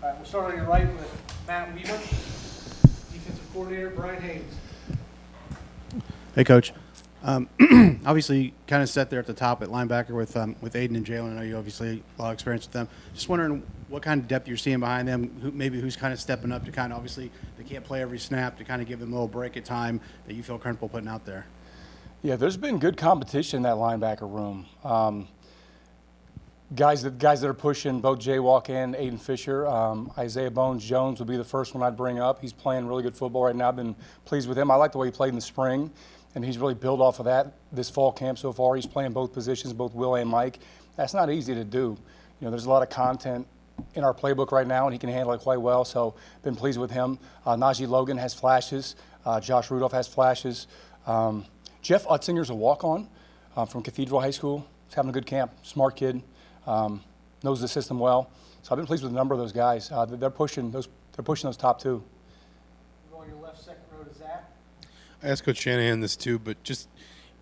All right, we'll start on your right with Matt Weaver, defensive coordinator, Bryant Haines. Hey, Coach. Obviously, kind of set there at the top at linebacker with Aiden and Jalen. I know you obviously a lot of experience with them. Just wondering what kind of depth you're seeing behind them. Who's kind of stepping up to kind of, obviously they can't play every snap, to kind of give them a little break at time that you feel comfortable putting out there. Yeah, there's been good competition in that linebacker room. Guys that are pushing, both Jaywalk and Aiden Fisher. Isaiah Bones-Jones would be the first one I'd bring up. He's playing really good football right now. I've been pleased with him. I like the way he played in the spring, and he's really built off of that this fall camp so far. He's playing both positions, both Will and Mike. That's not easy to do. You know, there's a lot of content in our playbook right now, and he can handle it quite well, so been pleased with him. Najee Logan has flashes. Josh Rudolph has flashes. Jeff Utzinger's a walk-on from Cathedral High School. He's having a good camp, smart kid. Knows the system well. So I've been pleased with a number of those guys. They're pushing those top two. Go on your left, second row to Zach. I asked Coach Shanahan this too, but just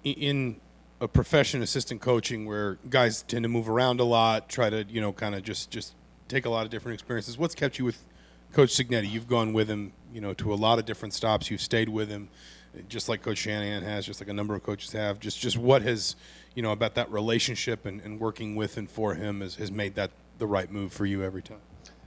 in a profession, assistant coaching, where guys tend to move around a lot, try to, kind of just take a lot of different experiences. What's kept you with Coach Cignetti? You've gone with him, to a lot of different stops. You've stayed with him, just like Coach Shanahan has, just like a number of coaches have. Just what has, about that relationship and working with and for him has made that the right move for you every time?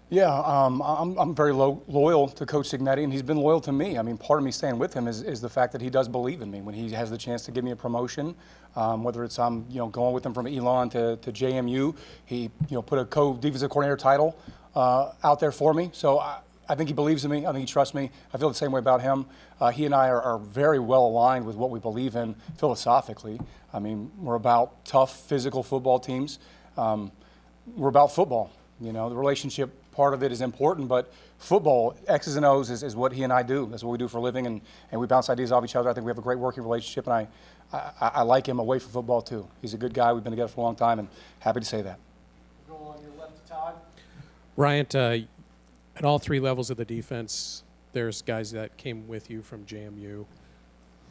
Yeah, I'm very loyal to Coach Cignetti, and he's been loyal to me. I mean, part of me staying with him is the fact that he does believe in me. When he has the chance to give me a promotion, whether it's I'm going with him from Elon to JMU, he put a co-defensive coordinator title out there for me. So I think he believes in me. I think he trusts me. I feel the same way about him. He and I are very well aligned with what we believe in philosophically. I mean, we're about tough physical football teams. We're about football. The relationship part of it is important, but football, X's and O's, is what he and I do. That's what we do for a living, and we bounce ideas off each other. I think we have a great working relationship, and I like him away from football too. He's a good guy. We've been together for a long time, and happy to say that. Go on your left to Todd. Bryant, at all three levels of the defense, there's guys that came with you from JMU.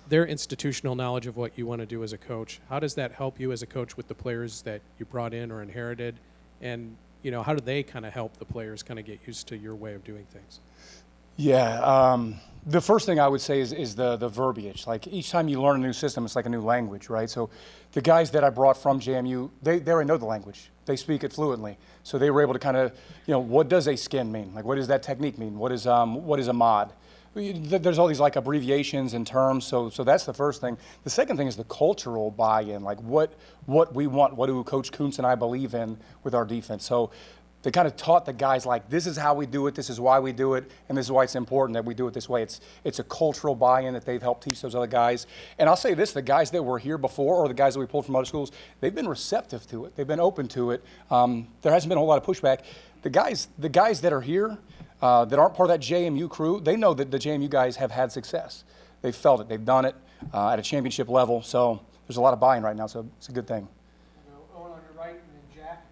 Their institutional knowledge of what you want to do as a coach, how does that help you as a coach with the players that you brought in or inherited? And, how do they kind of help the players kind of get used to your way of doing things? Yeah, the first thing I would say is the verbiage. Like, each time you learn a new system, it's like a new language, right? So the guys that I brought from JMU, they already know the language. They speak it fluently. So they were able to kind of, what does a skin mean? Like, what does that technique mean? What is a mod? There's all these like abbreviations and terms, so that's the first thing. The second thing is the cultural buy-in, like what we want, what do Coach Kuntz and I believe in with our defense. So they kind of taught the guys, like, this is how we do it, this is why we do it, and this is why it's important that we do it this way. It's a cultural buy-in that they've helped teach those other guys. And I'll say this, the guys that were here before, or the guys that we pulled from other schools, they've been receptive to it. They've been open to it. There hasn't been a whole lot of pushback. The guys that are here, that aren't part of that JMU crew, they know that the JMU guys have had success. They've felt it. They've done it at a championship level. So there's a lot of buy-in right now, so it's a good thing. Owen on your right, and then Jack.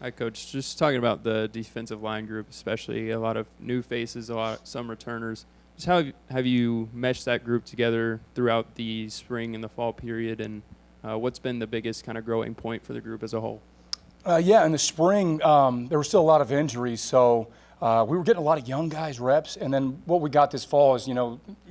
Hi, Coach. Just talking about the defensive line group, especially a lot of new faces, some returners. Just how have you meshed that group together throughout the spring and the fall period, and what's been the biggest kind of growing point for the group as a whole? Yeah, in the spring, there were still a lot of injuries, so we were getting a lot of young guys reps, and then what we got this fall is,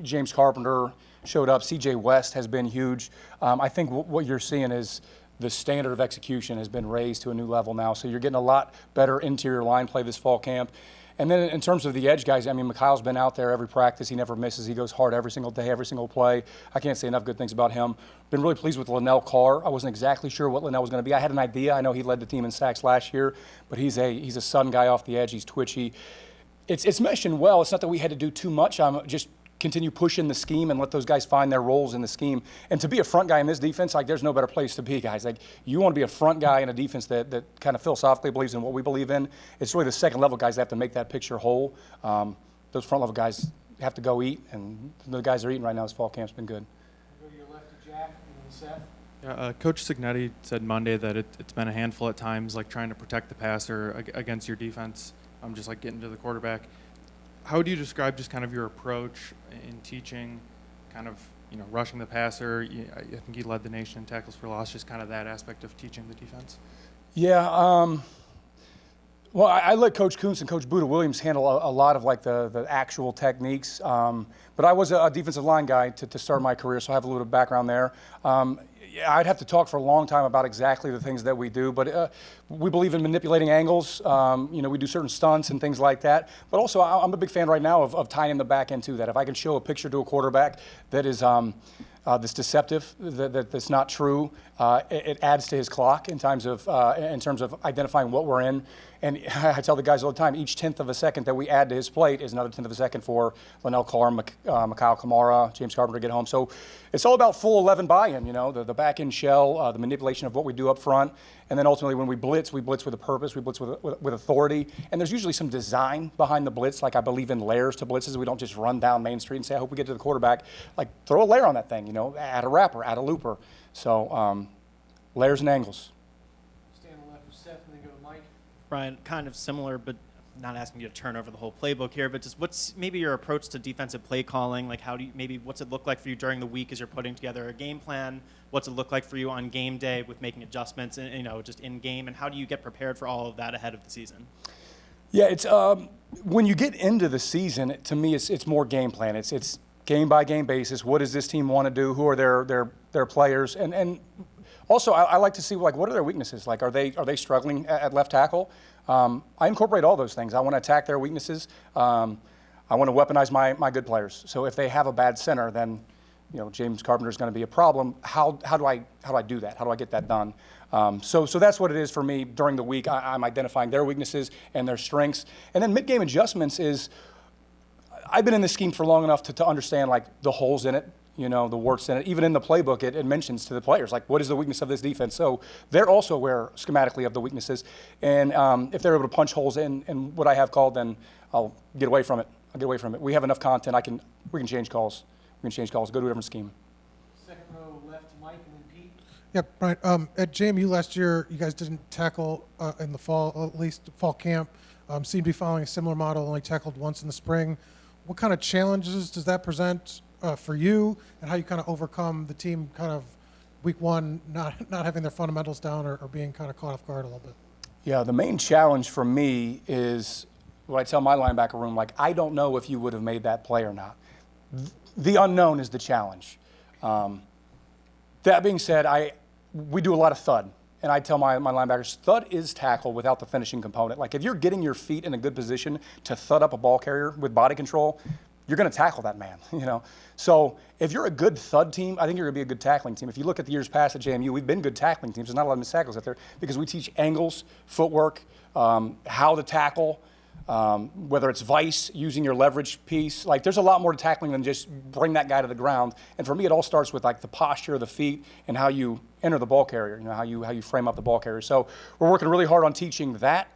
James Carpenter showed up. CJ West has been huge. I think what you're seeing is the standard of execution has been raised to a new level now, so you're getting a lot better interior line play this fall camp. And then in terms of the edge guys, I mean, Mikhail's been out there every practice. He never misses. He goes hard every single day, every single play. I can't say enough good things about him. Been really pleased with Linnell Carr. I wasn't exactly sure what Linnell was going to be. I had an idea. I know he led the team in sacks last year, but he's a sudden guy off the edge. He's twitchy. It's meshing well. It's not that we had to do too much. I'm just continue pushing the scheme and let those guys find their roles in the scheme. And to be a front guy in this defense, like, there's no better place to be, guys. Like, you want to be a front guy in a defense that kind of philosophically believes in what we believe in. It's really the second level guys that have to make that picture whole. Those front level guys have to go eat, and the guys are eating right now. This fall camp's been good. Go to your left to Jack, and then Seth. Yeah, Coach Cignetti said Monday that it's been a handful at times, like trying to protect the passer against your defense, just like getting to the quarterback. How do you describe just kind of your approach in teaching, kind of, rushing the passer? I think he led the nation in tackles for loss, just kind of that aspect of teaching the defense. Yeah, Well, I let Coach Kuntz and Coach Buda Williams handle a lot of like the actual techniques. But I was a defensive line guy to start my career, so I have a little bit of background there. Yeah, I'd have to talk for a long time about exactly the things that we do, but we believe in manipulating angles. We do certain stunts and things like that. But also, I'm a big fan right now of tying in the back end to that. If I can show a picture to a quarterback that is that's deceptive, that's not true, it adds to his clock in terms of identifying what we're in. And I tell the guys all the time, each 1/10 of a second that we add to his plate is another 1/10 of a second for Linnell Carr, Mikhail Kamara, James Carpenter to get home. So it's all about full 11 buy-in, the back end shell, the manipulation of what we do up front. And then ultimately when we blitz with a purpose, we blitz with authority. And there's usually some design behind the blitz, like I believe in layers to blitzes. We don't just run down Main Street and say, I hope we get to the quarterback. Like throw a layer on that thing, add a wrapper, add a looper. So layers and angles. Stand on the left of Seth and then go to Mike. Brian, kind of similar, but not asking you to turn over the whole playbook here, but just what's maybe your approach to defensive play calling? Like what's it look like for you during the week as you're putting together a game plan? What's it look like for you on game day with making adjustments and, just in game? And how do you get prepared for all of that ahead of the season? Yeah, it's when you get into the season, to me, it's more game plan. It's game by game basis. What does this team want to do? Who are their players? And also, I like to see what are their weaknesses. Like, are they struggling at left tackle? I incorporate all those things. I want to attack their weaknesses. I want to weaponize my good players. So if they have a bad center, then James Carpenter is going to be a problem. How do I do that? How do I get that done? So that's what it is for me during the week. I'm identifying their weaknesses and their strengths, and then mid-game adjustments is. I've been in this scheme for long enough to understand like the holes in it, the warts in it. Even in the playbook, it mentions to the players like what is the weakness of this defense. So they're also aware schematically of the weaknesses, and if they're able to punch holes in what I have called, then I'll get away from it. We have enough content. We can change calls. Go to a different scheme. Second row left to Mike and then Pete. Yeah, Brian. At JMU last year, you guys didn't tackle in the fall, at least fall camp. Seemed to be following a similar model, only tackled once in the spring. What kind of challenges does that present for you, and how you kind of overcome the team kind of week one not having their fundamentals down or being kind of caught off guard a little bit? Yeah, the main challenge for me is what I tell my linebacker room, like I don't know if you would have made that play or not. The unknown is the challenge. That being said, we do a lot of thud. And I tell my linebackers, thud is tackle without the finishing component. Like if you're getting your feet in a good position to thud up a ball carrier with body control, you're going to tackle that man, So if you're a good thud team, I think you're going to be a good tackling team. If you look at the years past at JMU, we've been good tackling teams. There's not a lot of missed tackles out there because we teach angles, footwork, how to tackle, whether it's vice, using your leverage piece. Like there's a lot more to tackling than just bring that guy to the ground. And for me, it all starts with like the posture of the feet and how you enter the ball carrier, how you frame up the ball carrier. So we're working really hard on teaching that.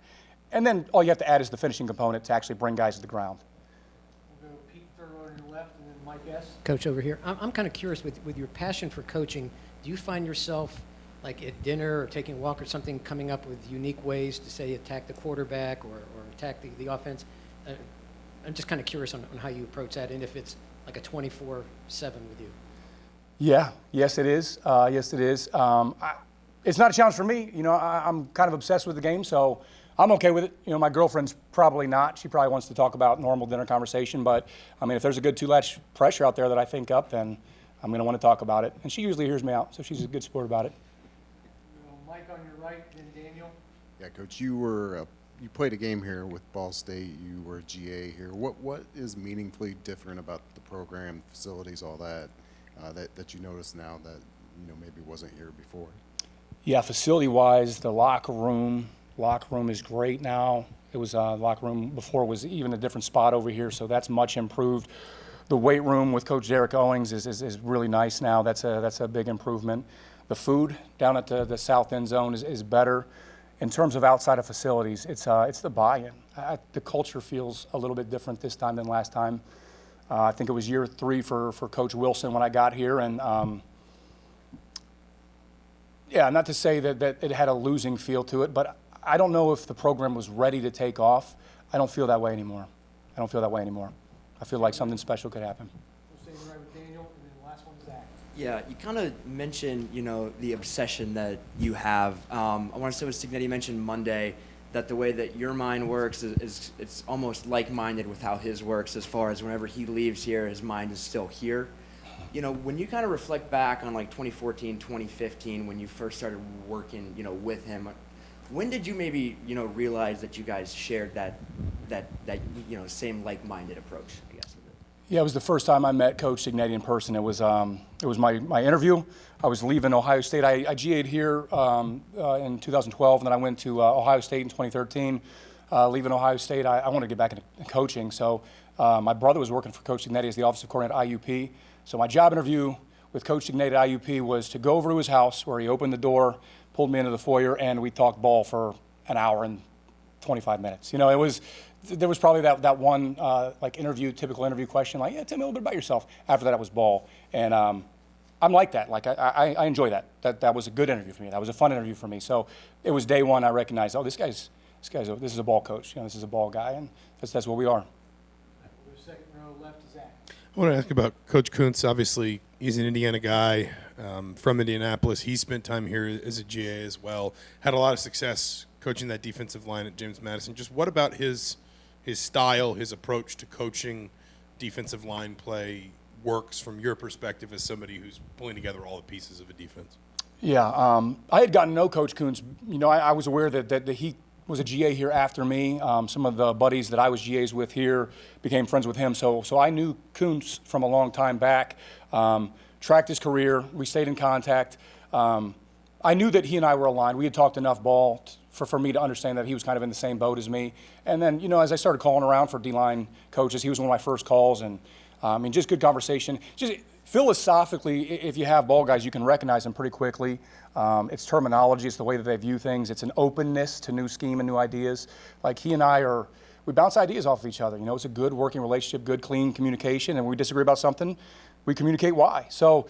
And then all you have to add is the finishing component to actually bring guys to the ground. We'll go Pete, third row to your left, and then Mike S. Coach over here. I'm kind of curious with your passion for coaching, do you find yourself like at dinner or taking a walk or something coming up with unique ways to say attack the quarterback or attack the offense? I'm just kind of curious on how you approach that and if it's like a 24/7 with you. Yeah, yes it is. Yes it is. It's not a challenge for me. I'm kind of obsessed with the game, so I'm okay with it. My girlfriend's probably not. She probably wants to talk about normal dinner conversation, but I mean, if there's a good two-latch pressure out there that I think up, then I'm going to want to talk about it. And she usually hears me out, so she's a good sport about it. Mike on your right, then Daniel. Yeah, Coach, you played a game here with Ball State. You were a GA here. What is meaningfully different about the program, facilities, all that, that you notice now that maybe wasn't here before? Yeah, facility-wise, the locker room is great now. It was locker room before was even a different spot over here, so that's much improved. The weight room with Coach Derek Owings is really nice now. That's a big improvement. The food down at the south end zone is better. In terms of outside of facilities, it's the buy-in. The culture feels a little bit different this time than last time. I think it was year 3 for Coach Wilson when I got here, and yeah, not to say that it had a losing feel to it, but I don't know if the program was ready to take off. I don't feel that way anymore. I feel like something special could happen. We'll stay right with Daniel, and then the last one's Zach. Yeah, you kind of mentioned, the obsession that you have. I want to say what Cignetti mentioned Monday, that the way that your mind works is it's almost like-minded with how his works, as far as whenever he leaves here, his mind is still here. You know, when you kind of reflect back on like 2014, 2015, when you first started working, you know, with him, when did you maybe, you know, realize that you guys shared that you know, same like-minded approach, I guess? Yeah, it was the first time I met Coach Cignetti in person. It was my interview. I was leaving Ohio State. I GA'd here in 2012, and then I went to Ohio State in 2013. Leaving Ohio State, I wanted to get back into coaching. So my brother was working for Coach Cignetti as the offensive coordinator at IUP. So my job interview with Coach Cignetti at IUP was to go over to his house, where he opened the door, pulled me into the foyer, and we talked ball for an hour and 25 minutes. You know, there was probably that one like typical interview question, like, yeah, tell me a little bit about yourself. After that, it was ball. And I'm like that. Like, I enjoy that. That was a good interview for me. That was a fun interview for me. So it was day one I recognized, oh, this is a ball coach. You know, this is a ball guy, and that's what we are. Second row left is Zach. I want to ask about Coach Kuntz. Obviously, he's an Indiana guy from Indianapolis. He spent time here as a GA as well. Had a lot of success coaching that defensive line at James Madison. Just what about his style, his approach to coaching defensive line play works from your perspective as somebody who's pulling together all the pieces of a defense? Yeah, I had gotten to know Coach Kuntz. You know, I was aware that he was a GA here after me. Some of the buddies that I was GAs with here became friends with him. So I knew Kuntz from a long time back, tracked his career. We stayed in contact. I knew that he and I were aligned. We had talked enough ball for me to understand that he was kind of in the same boat as me. And then, you know, as I started calling around for D-line coaches, he was one of my first calls. And, I mean, just good conversation. Just philosophically, if you have ball guys, you can recognize them pretty quickly. It's terminology. It's the way that they view things. It's an openness to new scheme and new ideas. Like, he and I we bounce ideas off of each other. You know, it's a good working relationship, good, clean communication. And when we disagree about something, we communicate why. So,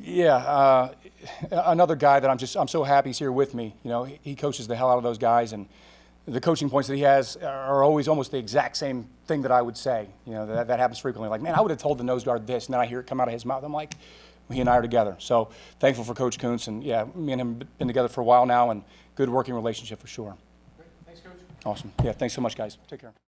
yeah, another guy that I'm so happy he's here with me. You know, he coaches the hell out of those guys, and the coaching points that he has are always almost the exact same thing that I would say. You know, that happens frequently. Like, man, I would have told the nose guard this, and then I hear it come out of his mouth. I'm like, he and I are together. So thankful for Coach Kuntz, and yeah, me and him have been together for a while now, and good working relationship for sure. Great. Thanks, Coach. Awesome. Yeah, thanks so much, guys. Take care.